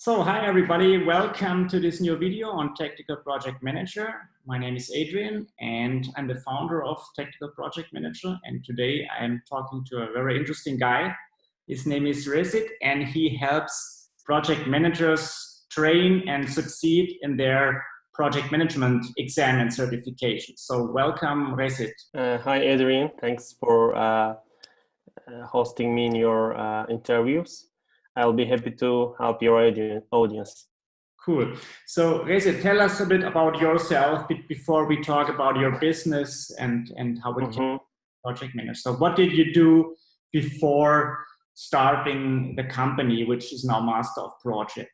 So, hi everybody, welcome to this new video on Tactical Project Manager. My name is Adrian and I'm the founder of Tactical Project Manager, and today I'm talking to a very interesting guy. His name is Resit and he helps project managers train and succeed in their project management exam and certification. So welcome, Resit. Hi Adrian, thanks for hosting me in your interviews. I'll be happy to help your audience. Cool. So, Resit, tell us a bit about yourself before we talk about your business and how it can project manage. So, what did you do before starting the company, which is now Master of Project?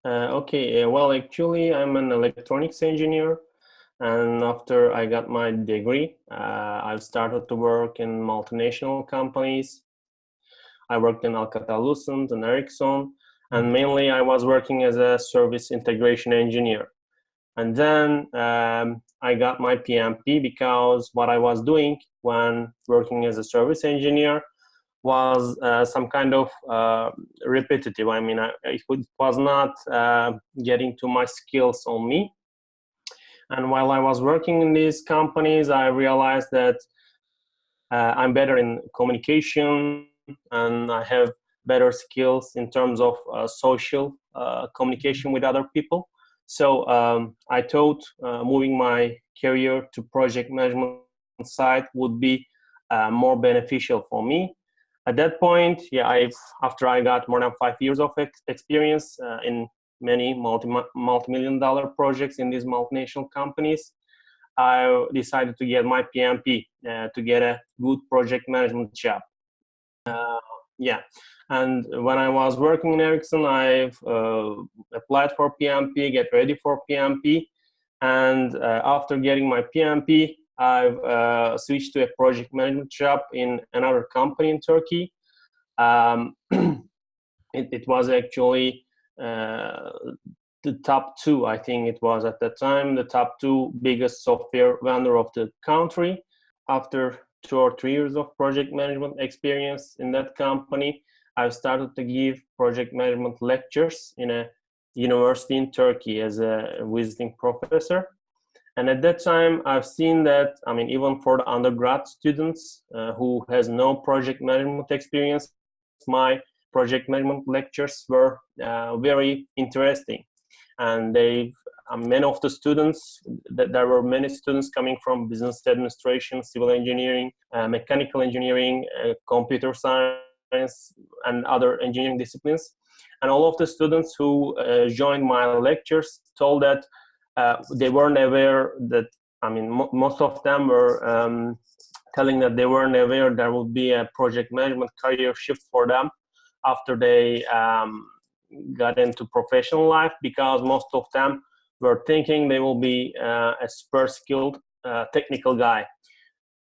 Well, actually, I'm an electronics engineer. And after I got my degree, I've started to work in multinational companies. I worked in Alcatel-Lucent and Ericsson, and mainly I was working as a service integration engineer. And then I got my PMP because what I was doing when working as a service engineer was some kind of repetitive. I mean, it was not getting too much skills on me. And while I was working in these companies, I realized that I'm better in communication and I have better skills in terms of social communication with other people. So I thought moving my career to project management side would be more beneficial for me. At that point, after I got more than 5 years of experience in many multi-million-dollar projects in these multinational companies, I decided to get my PMP to get a good project management job. And when I was working in Ericsson, I've applied for PMP, get ready for PMP, and after getting my PMP, I've switched to a project management job in another company in Turkey. It was actually the top two, I think it was at that time, the top two biggest software vendor of the country. After 2 or 3 years of project management experience in that company, I started to give project management lectures in a university in Turkey as a visiting professor. And at that time, I've seen that, I mean, even for the undergrad students who has no project management experience, my project management lectures were very interesting. And many of the students, there were many students coming from business administration, civil engineering, mechanical engineering, computer science, and other engineering disciplines. And all of the students who joined my lectures told that they weren't aware that, I mean, most of them were telling that they weren't aware there would be a project management career shift for them after they got into professional life, because most of them were thinking they will be a super skilled technical guy.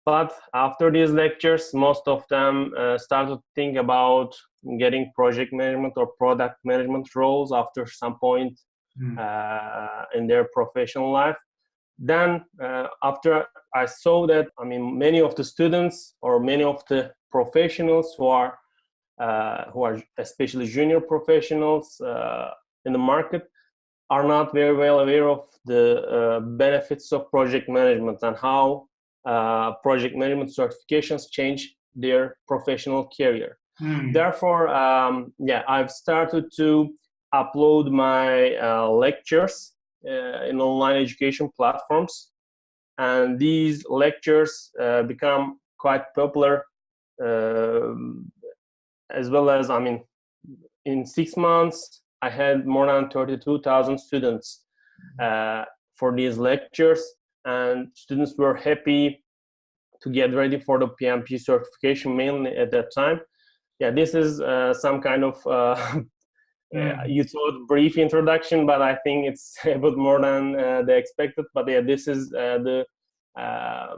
But after these lectures, most of them started to think about getting project management or product management roles after some point in their professional life. Then after I saw that, I mean, many of the students or many of the professionals who are especially junior professionals in the market are not very well aware of the benefits of project management and how project management certifications change their professional career. Therefore, I've started to upload my lectures in online education platforms, and these lectures become quite popular. As well as, I mean, in 6 months, I had more than 32,000 students for these lectures, and students were happy to get ready for the PMP certification mainly at that time. This is some kind of, you thought brief introduction, but I think it's a bit more than they expected. But this is the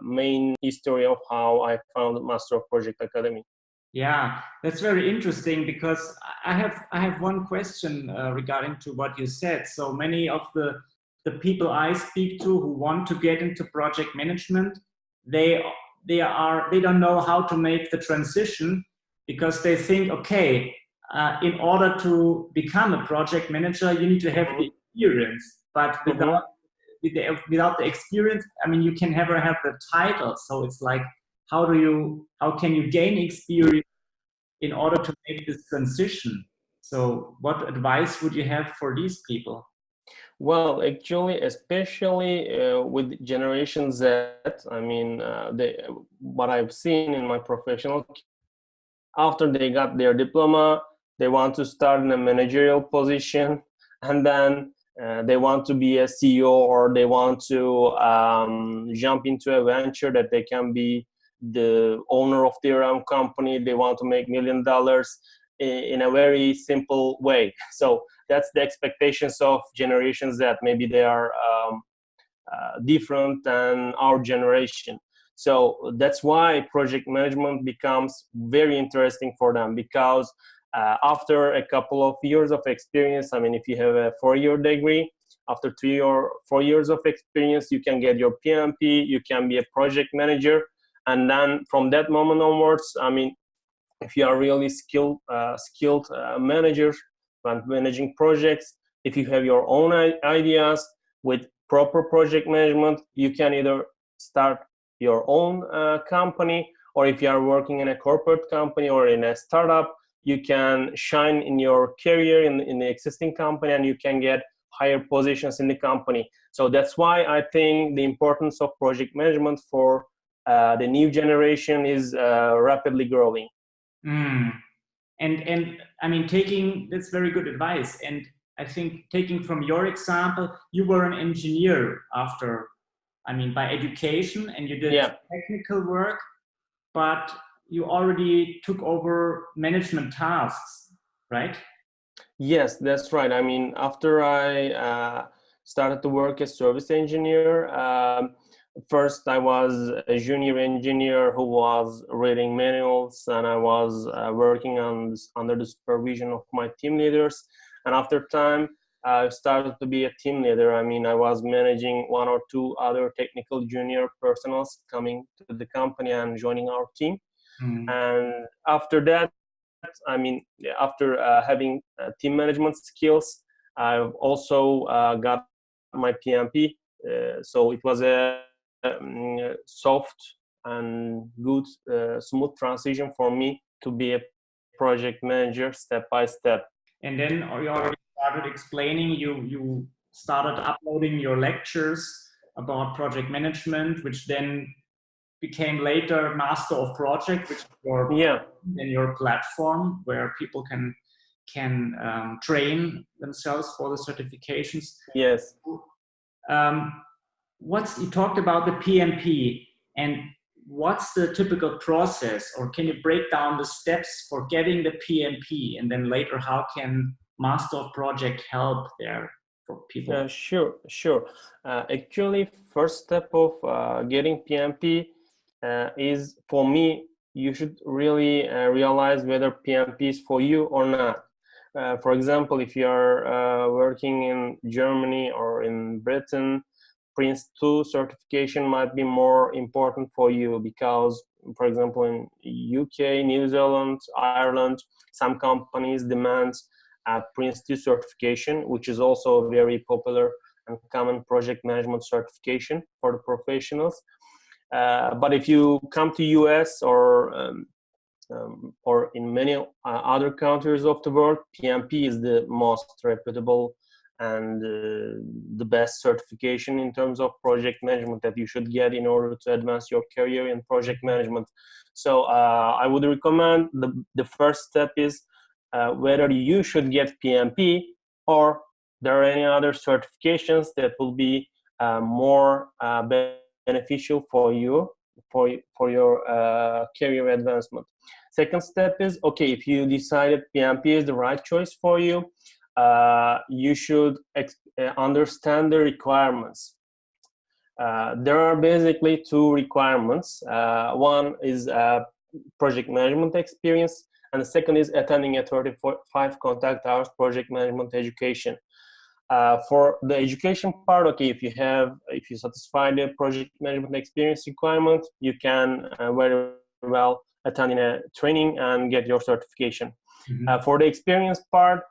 main history of how I found Master of Project Academy. Yeah, that's very interesting, because I have one question regarding to what you said. So many of the people I speak to who want to get into project management, they don't know how to make the transition, because they think, okay, in order to become a project manager, you need to have the experience. But without the experience, I mean, you can never have the title. So it's like, how can you gain experience in order to make this transition? So what advice would you have for these people? Well, actually, especially with Generation Z, I mean, what I've seen in my professional, after they got their diploma, they want to start in a managerial position, and then they want to be a CEO, or they want to jump into a venture that they can be the owner of their own company. They want to make $1 million in a very simple way. So that's the expectations of generations, that maybe they are different than our generation. So that's why project management becomes very interesting for them, because after a couple of years of experience, I mean, if you have a 4-year degree, after 3 or 4 years of experience, you can get your PMP, you can be a project manager. And then from that moment onwards, I mean, if you are really skilled manager when managing projects, if you have your own ideas with proper project management, you can either start your own company, or if you are working in a corporate company or in a startup, you can shine in your career in the existing company, and you can get higher positions in the company. So that's why I think the importance of project management for the new generation is rapidly growing. And I mean, that's very good advice. And I think taking from your example, you were an engineer after, I mean, by education, and you did technical work, but you already took over management tasks, right? Yes, that's right. I mean, after I started to work as service engineer, first I was a junior engineer who was reading manuals, and I was working under the supervision of my team leaders. And after time, I started to be a team leader. I mean, I was managing 1 or 2 other technical junior personals coming to the company and joining our team. And after that, I mean, after having team management skills, I've also got my PMP. So it was a soft and good, smooth transition for me to be a project manager step by step. And then you already started explaining, you started uploading your lectures about project management, which then became later Master of Project, which is your platform where people can train themselves for the certifications. Yes. You talked about the PMP, and what's the typical process, or can you break down the steps for getting the PMP, and then later how can Master of Project help there for people? Sure. Actually, first step of getting PMP is, for me, you should really realize whether PMP is for you or not. For example, if you are working in Germany or in Britain, Prince 2 certification might be more important for you, because, for example, in UK, New Zealand, Ireland, some companies demand Prince 2 certification, which is also a very popular and common project management certification for the professionals. But if you come to US or in many other countries of the world, PMP is the most reputable and the best certification in terms of project management that you should get in order to advance your career in project management. So I would recommend the first step is whether you should get PMP, or there are any other certifications that will be more beneficial for you for your career advancement. Second step is, okay, if you decided PMP is the right choice for you, you should understand the requirements. There are basically 2 requirements. One is project management experience, and the second is attending a 35 contact hours project management education. For the education part, okay, if you satisfy the project management experience requirement, you can very well attend in a training and get your certification. For the experience part,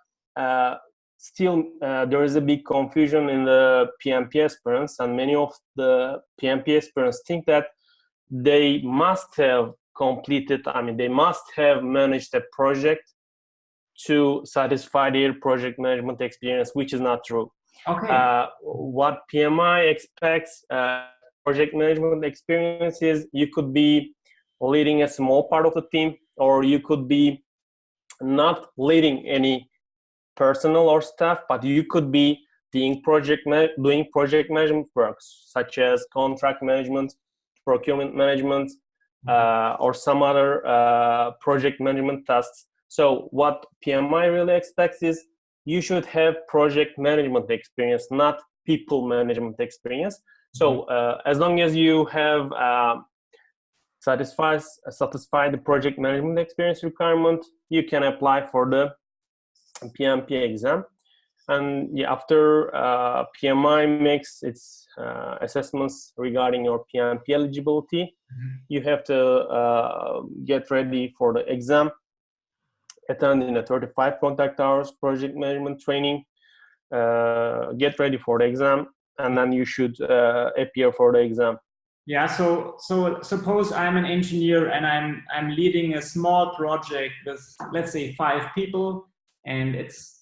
still there is a big confusion in the PMP aspirants, and many of the PMP aspirants think that they must have completed, they must have managed a project to satisfy their project management experience, which is not true. Okay. What PMI expects project management experience is you could be leading a small part of the team, or you could be not leading any personnel or staff, but you could be doing project management works such as contract management, procurement management, or some other project management tasks. So what PMI really expects is you should have project management experience, not people management experience. So as long as you have satisfy the project management experience requirement, you can apply for the PMP exam. And after PMI makes its assessments regarding your PMP eligibility, you have to get ready for the exam, attending the 35 contact hours project management training, get ready for the exam, and then you should appear for the exam. Yeah, so suppose I'm an engineer and I'm leading a small project with, let's say, 5 people, and it's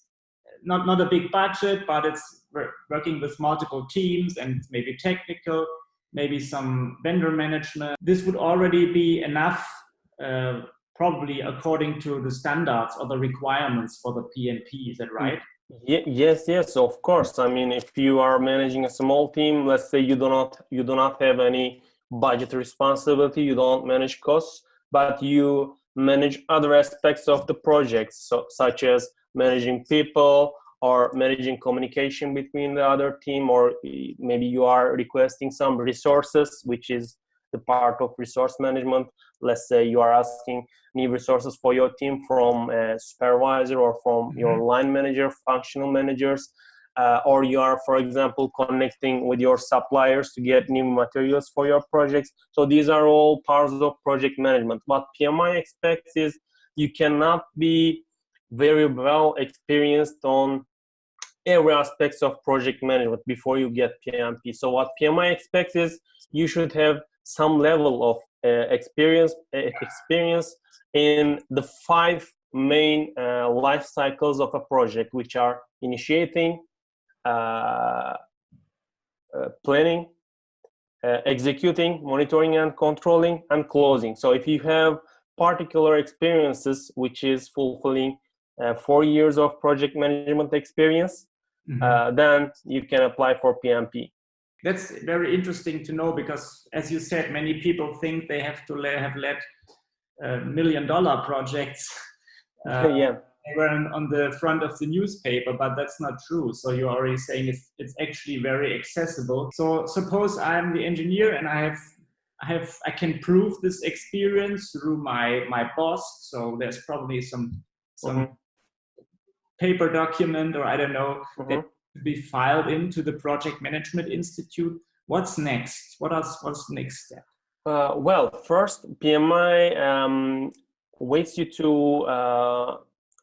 not a big budget, but it's working with multiple teams and maybe technical, maybe some vendor management. This would already be enough, probably according to the standards or the requirements for the PMP. Is that right? Yes, of course. If you are managing a small team, let's say you do not have any budget responsibility, you don't manage costs, but you manage other aspects of the project, such as managing people or managing communication between the other team, or maybe you are requesting some resources, which is the part of resource management. Let's say you are asking new resources for your team from a supervisor or from your line manager, functional managers, or you are, for example, connecting with your suppliers to get new materials for your projects. So these are all parts of project management. What PMI expects is you cannot be very well experienced on every aspects of project management before you get PMP. So what PMI expects is you should have some level of experience in the 5 main life cycles of a project, which are initiating, planning, executing, monitoring and controlling, and closing. So if you have particular experiences which is fulfilling 4 years of project management experience, then you can apply for PMP. That's very interesting to know, because as you said, many people think they have to have led $1 million projects. Yeah. They were on the front of the newspaper, but that's not true. So you're already saying it's actually very accessible. So suppose I'm the engineer and I can prove this experience through my boss. So there's probably some paper document, or I don't know, that to be filed into the Project Management Institute. What's next? What's the next step? Well, first, PMI waits you to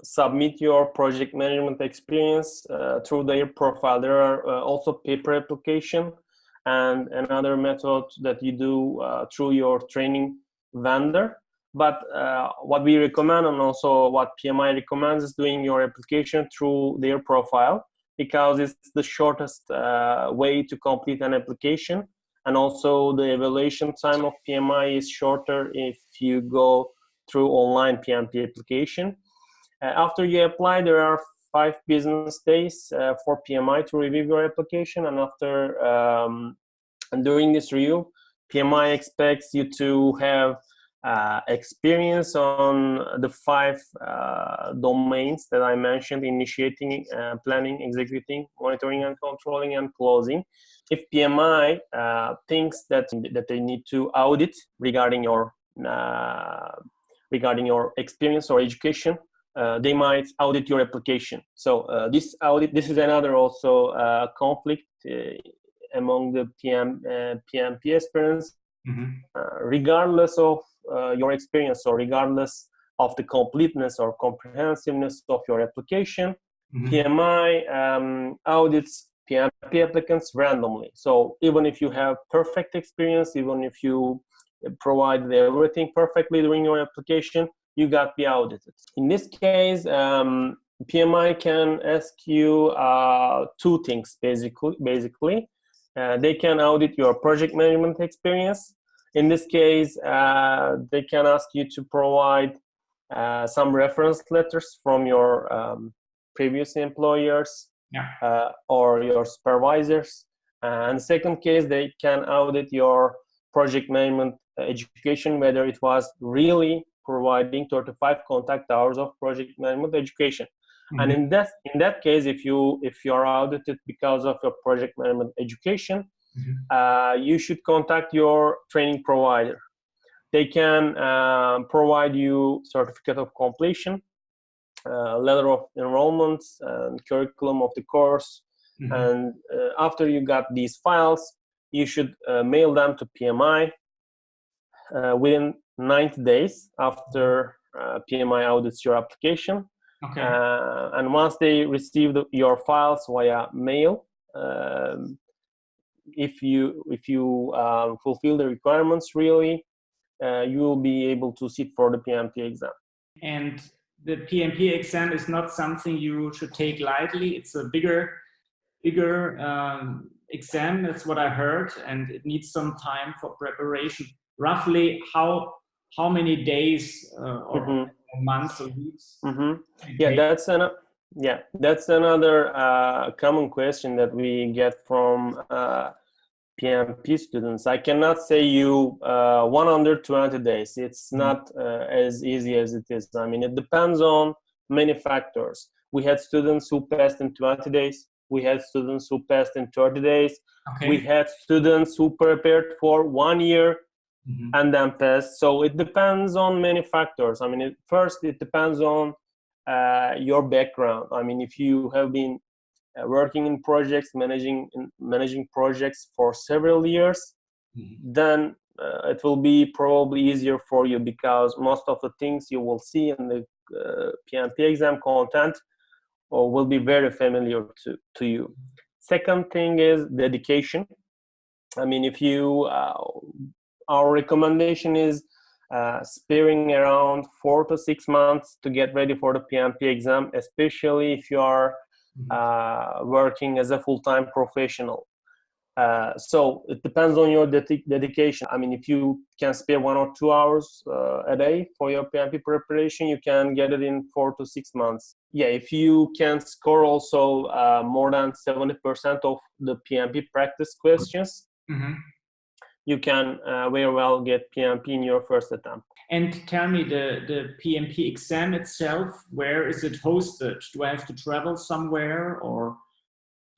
submit your project management experience through their profile. There are also paper application and another method that you do through your training vendor. But what we recommend, and also what PMI recommends, is doing your application through their profile, because it's the shortest way to complete an application. And also the evaluation time of PMI is shorter if you go through online PMP application. After you apply, there are 5 business days for PMI to review your application. And after and during this review, PMI expects you to have experience on the 5 domains that I mentioned: initiating, planning, executing, monitoring and controlling, and closing. If PMI thinks that they need to audit regarding your experience or education, they might audit your application. So this is another also conflict among the PMP aspirants. Regardless of your experience, or regardless of the completeness or comprehensiveness of your application, Mm-hmm. PMI audits PMP applicants randomly. So even if you have perfect experience, even if you provide everything perfectly during your application, you got be audited. In this case, PMI can ask you two things basically. They can audit your project management experience. In this case, they can ask you to provide some reference letters from your previous employers, yeah. or your supervisors. And second case, they can audit your project management education, whether it was really providing 35 contact hours of project management education. Mm-hmm. And in that case, if you are audited because of your project management education, mm-hmm. You should contact your training provider. They can provide you certificate of completion, letter of enrollment, and curriculum of the course. Mm-hmm. And after you got these files, you should mail them to PMI within 90 days after PMI audits your application. Okay. And once they receive your files via mail, if you fulfill the requirements really, you will be able to sit for the PMP exam. And the PMP exam is not something you should take lightly. It's a bigger exam. That's what I heard, and it needs some time for preparation. Roughly, how many days or mm-hmm. months or weeks? Mm-hmm. Yeah, that's another common question that we get from PMP students. I cannot say you 120 days. It's not as easy as it is. I mean, it depends on many factors. We had students who passed in 20 days. We had students who passed in 30 days. Okay. We had students who prepared for 1 year mm-hmm. and then passed. So it depends on many factors. I mean, first, it depends on your background. I mean, if you have been working in projects, managing projects for several years, mm-hmm. then it will be probably easier for you, because most of the things you will see in the PMP exam content will be very familiar to you. Second thing is dedication. I mean, if you, our recommendation is sparing around 4 to 6 months to get ready for the PMP exam, especially if you are working as a full-time professional. So it depends on your dedication. I mean, if you can spare 1 or 2 hours a day for your PMP preparation, you can get it in 4 to 6 months. Yeah, if you can score also more than 70% of the PMP practice questions, mm-hmm. you can very well get PMP in your first attempt. And tell me, the PMP exam itself, where is it hosted? Do I have to travel somewhere, or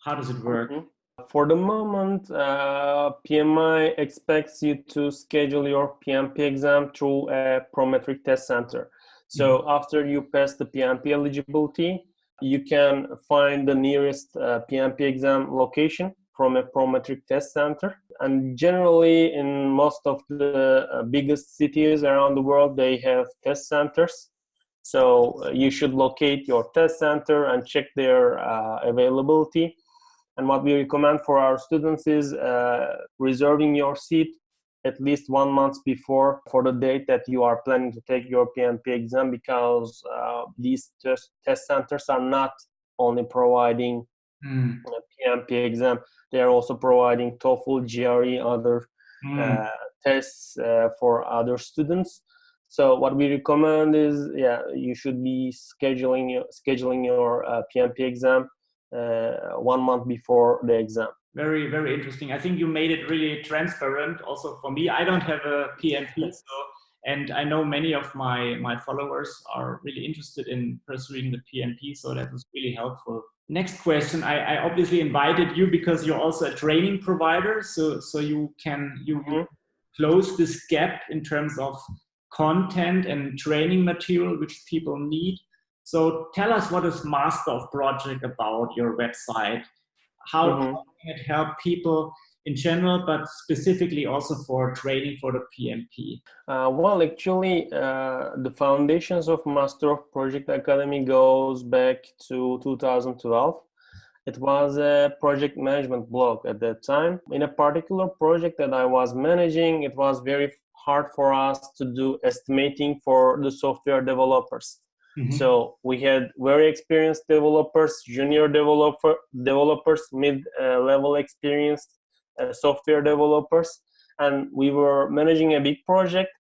how does it work? Mm-hmm. For the moment, PMI expects you to schedule your PMP exam through a Prometric test center. So mm-hmm. after you pass the PMP eligibility, you can find the nearest PMP exam location from a Prometric test center. And generally, in most of the biggest cities around the world, they have test centers. So you should locate your test center and check their availability. And what we recommend for our students is reserving your seat at least 1 month before for the date that you are planning to take your PMP exam, because these test centers are not only providing PMP exam, they are also providing TOEFL, GRE, other tests for other students. So what we recommend is, you should be scheduling your PMP exam 1 month before the exam. Very, very interesting. I think you made it really transparent also for me. I don't have a PMP, and I know many of my followers are really interested in pursuing the PMP, so that was really helpful. Next question. I obviously invited you because you're also a training provider, so you close this gap in terms of content and training material which people need. So tell us, what is Master of Project about, your website? How can it help people in general, but specifically also for training for the PMP? Well, actually, the foundations of Master of Project Academy goes back to 2012. It was a project management blog at that time. In a particular project that I was managing, it was very hard for us to do estimating for the software developers. Mm-hmm. So we had very experienced developers, junior developers, mid-level experienced software developers, and we were managing a big project,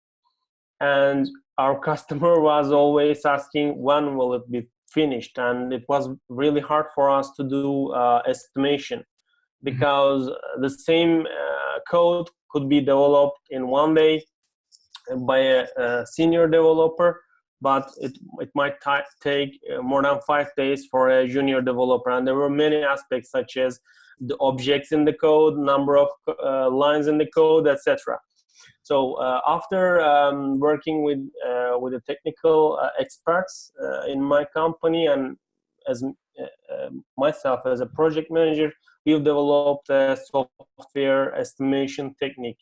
and our customer was always asking when will it be finished, and it was really hard for us to do estimation, because the same code could be developed in one day by a senior developer, but it might take more than 5 days for a junior developer. And there were many aspects, such as the objects in the code, number of lines in the code, etc. So after working with the technical experts in my company, and as myself as a project manager, we've developed a software estimation technique,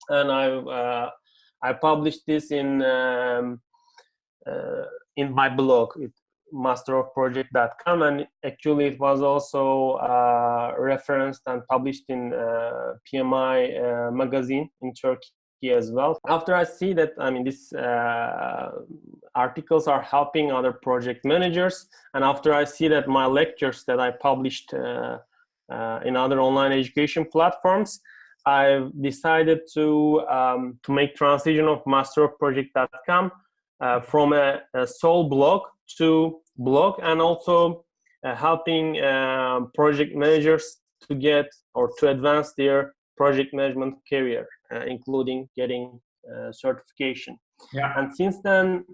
and I published this in my blog, masterofproject.com, and actually it was also referenced and published in PMI magazine in Turkey as well. After I see that, I mean, these articles are helping other project managers, and after I see that my lectures that I published in other online education platforms, I've decided to make transition of masterofproject.com from a sole blog to blog, and also helping project managers to get or to advance their project management career, including getting certification. Yeah. And since then,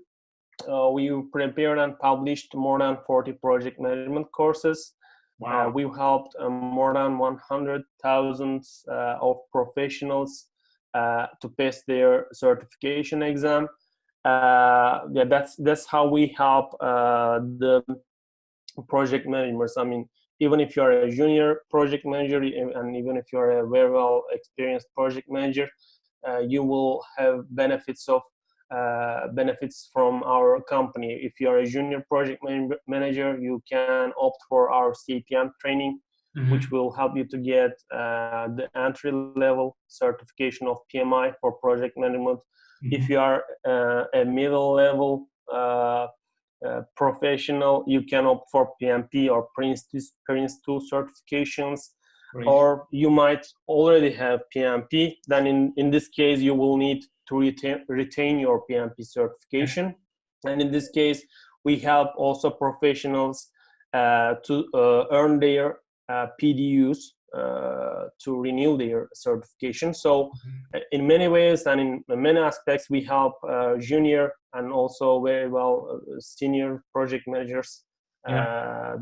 we prepared and published more than 40 project management courses. Wow. We've helped more than 100,000 of professionals to pass their certification exam. Yeah, that's how we help the project managers. I mean, even if you're a junior project manager, and even if you're a very well experienced project manager, you will have benefits from our company. If you're a junior project manager, you can opt for our CPM training, mm-hmm. which will help you to get the entry-level certification of PMI for project management. Mm-hmm. If you are a middle-level professional, you can opt for PMP or Prince2 certifications. Great. Or you might already have PMP. Then in this case, you will need to retain your PMP certification. And in this case, we help also professionals to earn their PDUs to renew their certification. So in many ways and in many aspects, we help junior and also very well senior project managers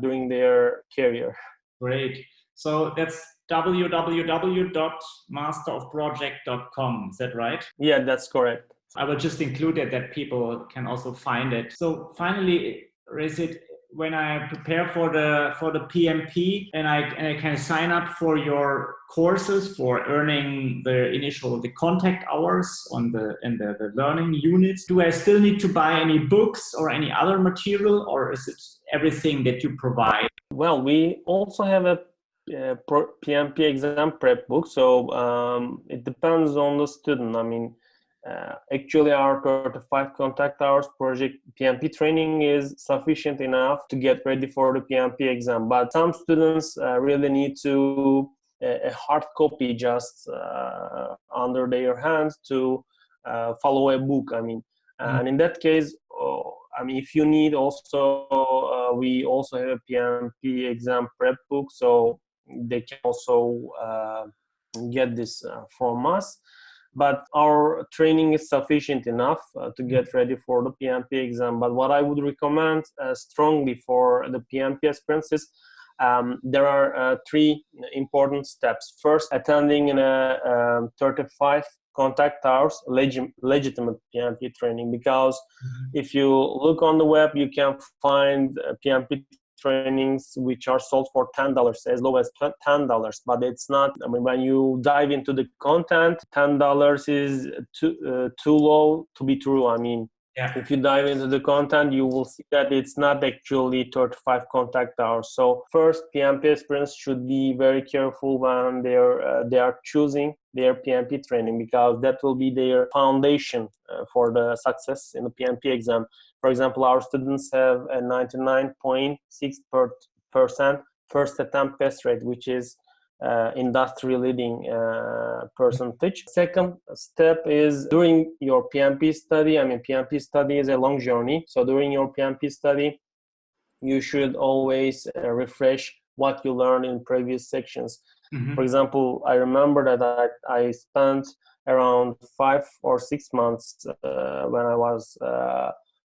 during their career. Great. So that's www.masterofproject.com. Is that right? Yeah, that's correct. I will just include it that people can also find it. So finally, Resit, when I prepare for the PMP and I can sign up for your courses for earning the contact hours on the learning units, do I still need to buy any books or any other material, or is it everything that you provide? Well, we also have a PMP exam prep book, so it depends on the student. I mean, actually our 35 contact hours project PMP training is sufficient enough to get ready for the PMP exam, but some students really need to a hard copy just under their hands to follow a book. I mean, and in that case, I mean, if you need also, we also have a PMP exam prep book, so they can also get this from us. But our training is sufficient enough to get ready for the PMP exam. But what I would recommend strongly for the PMP aspirants is there are 3 important steps. First, attending in a 35 contact hours legitimate PMP training, because if you look on the web, you can find PMP trainings which are sold for $10, as low as $10, but it's not. I mean, when you dive into the content, $10 is too low to be true. I mean, yeah. If you dive into the content, you will see that it's not actually 35 contact hours. So first, PMP aspirants should be very careful when they are choosing their PMP training, because that will be their foundation for the success in the PMP exam. For example, our students have a 99.6% first attempt pass rate, which is industry leading percentage. Second step is during your PMP study. I mean, PMP study is a long journey. So during your PMP study, you should always refresh what you learned in previous sections. Mm-hmm. For example, I remember that I spent around 5 or 6 months when I was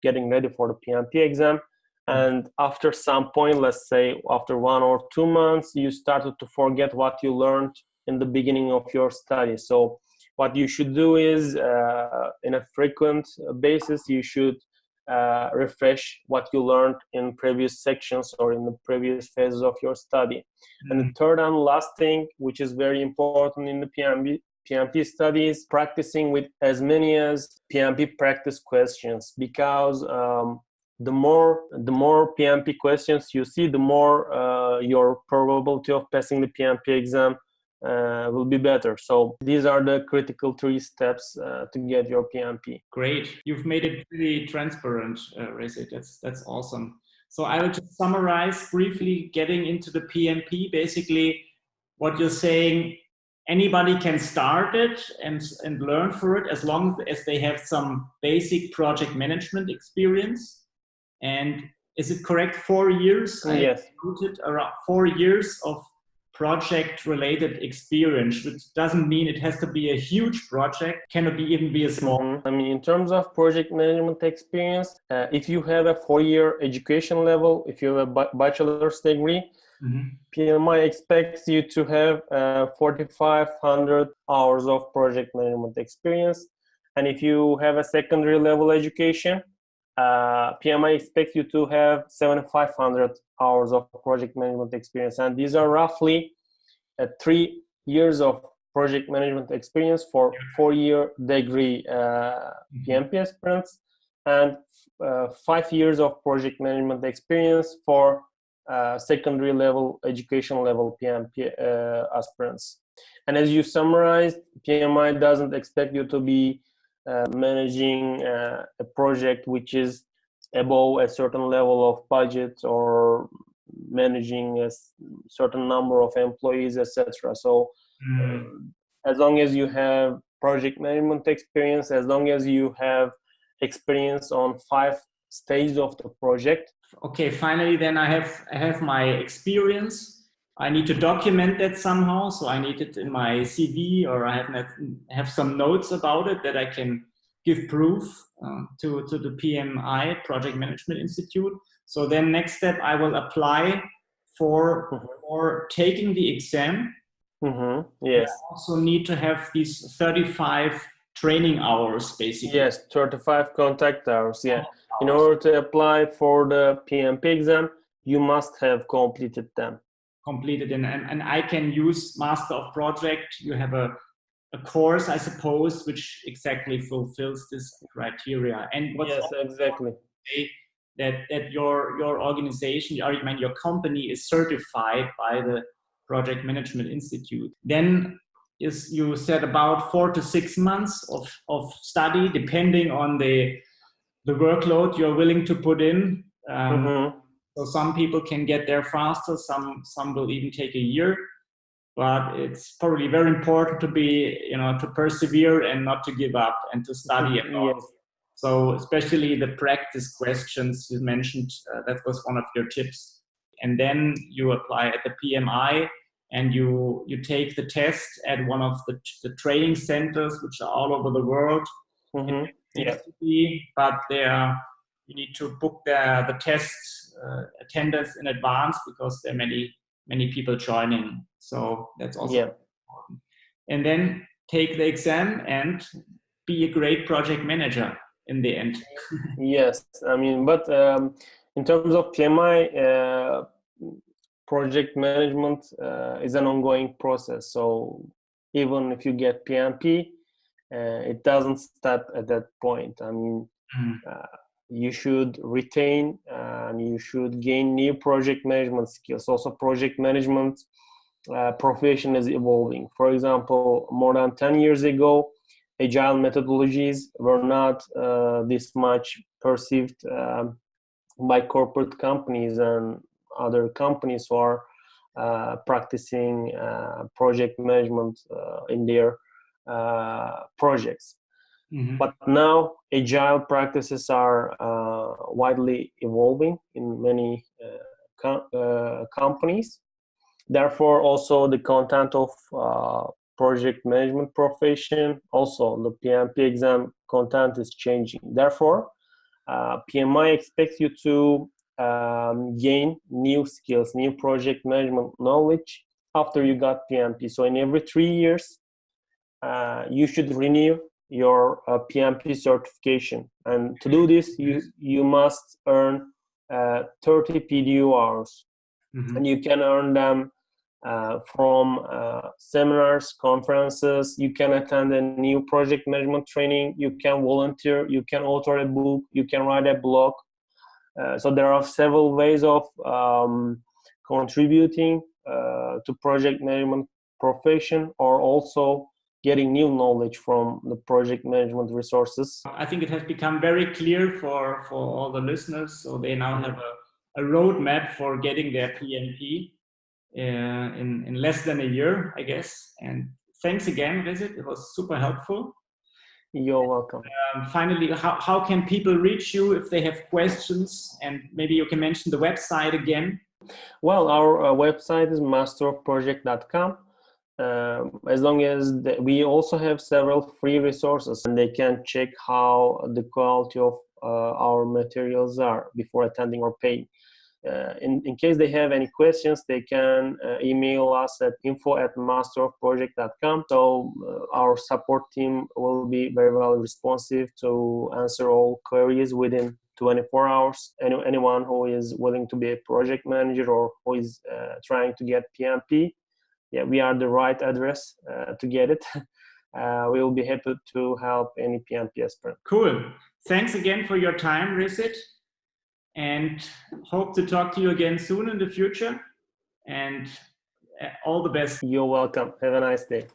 getting ready for the PMP exam. And after some point, let's say after 1 or 2 months, you started to forget what you learned in the beginning of your study. So what you should do is, in a frequent basis, you should refresh what you learned in previous sections or in the previous phases of your study. Mm-hmm. And the third and last thing, which is very important in the PMP studies, practicing with as many as PMP practice questions, because the more PMP questions you see, the more your probability of passing the PMP exam will be better. So these are the critical 3 steps to get your PMP. Great. You've made it really transparent, Resit. That's awesome. So I will just summarize briefly getting into the PMP. Basically, what you're saying, anybody can start it and learn for it as long as they have some basic project management experience. And is it correct, 4 years? Yes. I noted around 4 years of project-related experience, which doesn't mean it has to be a huge project. Can it even be a small? Mm-hmm. I mean, in terms of project management experience, if you have a 4-year education level, if you have a bachelor's degree, mm-hmm. PMI expects you to have 4,500 hours of project management experience. And if you have a secondary level education, PMI expects you to have 7,500 hours of project management experience. And these are roughly 3 years of project management experience for 4-year degree PMP aspirants, and 5 years of project management experience for secondary level education level PMP aspirants. And as you summarized, PMI doesn't expect you to be managing a project which is above a certain level of budget, or managing a certain number of employees, etc. So as long as you have project management experience, as long as you have experience on 5 stages of the project. Okay, finally then I have my experience. I need to document that somehow, so I need it in my CV, or I have some notes about it that I can give proof to the PMI, Project Management Institute. So then next step, I will apply for taking the exam. Mm-hmm. Yes. I also need to have these 35 training hours, basically. Yes, 35 contact hours, yeah. In order to apply for the PMP exam, you must have completed them. And I can use Master of Project. You have a course, I suppose, which exactly fulfills this criteria. And what's yes, exactly. That your organization, your company is certified by the Project Management Institute. Then you said about 4 to 6 months of study, depending on the workload you're willing to put in. So some people can get there faster, some will even take a year, but it's probably very important to be, to persevere and not to give up and to study a lot. Yes. So especially the practice questions you mentioned, that was one of your tips. And then you apply at the PMI, and you take the test at one of the training centers, which are all over the world. Mm-hmm. Yeah. But you need to book the test attendance in advance, because there are many people joining. So that's also important. And then take the exam and be a great project manager in the end. Yes, I mean, but In terms of PMI, project management is an ongoing process. So even if you get PMP, it doesn't stop at that point. I mean, you should retain and you should gain new project management skills. Also, project management profession is evolving. For example, more than 10 years ago, agile methodologies were not this much perceived by corporate companies and other companies who are practicing project management in their projects. But now agile practices are widely evolving in many companies. Therefore, also the content of project management profession, also the PMP exam content is changing. Therefore, PMI expects you to gain new skills, new project management knowledge after you got PMP. So in every 3 years, you should renew your PMP certification. And to do this, you must earn 30 PDU hours. And you can earn them from seminars, conferences. You can attend a new project management training. You can volunteer. You can author a book. You can write a blog. So there are several ways of contributing to project management profession, or also getting new knowledge from the project management resources. I think it has become very clear for all the listeners. So they now have a roadmap for getting their PMP in less than a year, I guess. And thanks again, Resit. It was super helpful. You're welcome. Finally, how can people reach you if they have questions? And maybe you can mention the website again. Well, our website is masterofproject.com. As long as we also have several free resources, and they can check how the quality of our materials are before attending or paying. In case they have any questions, they can email us at info@masterofproject.com. So our support team will be very well responsive to answer all queries within 24 hours. Anyone who is willing to be a project manager or who is trying to get PMP, yeah, we are the right address to get it. We will be happy to help any PMP aspirant. Cool. Thanks again for your time, Resit, and hope to talk to you again soon in the future. And all the best. You're welcome. Have a nice day.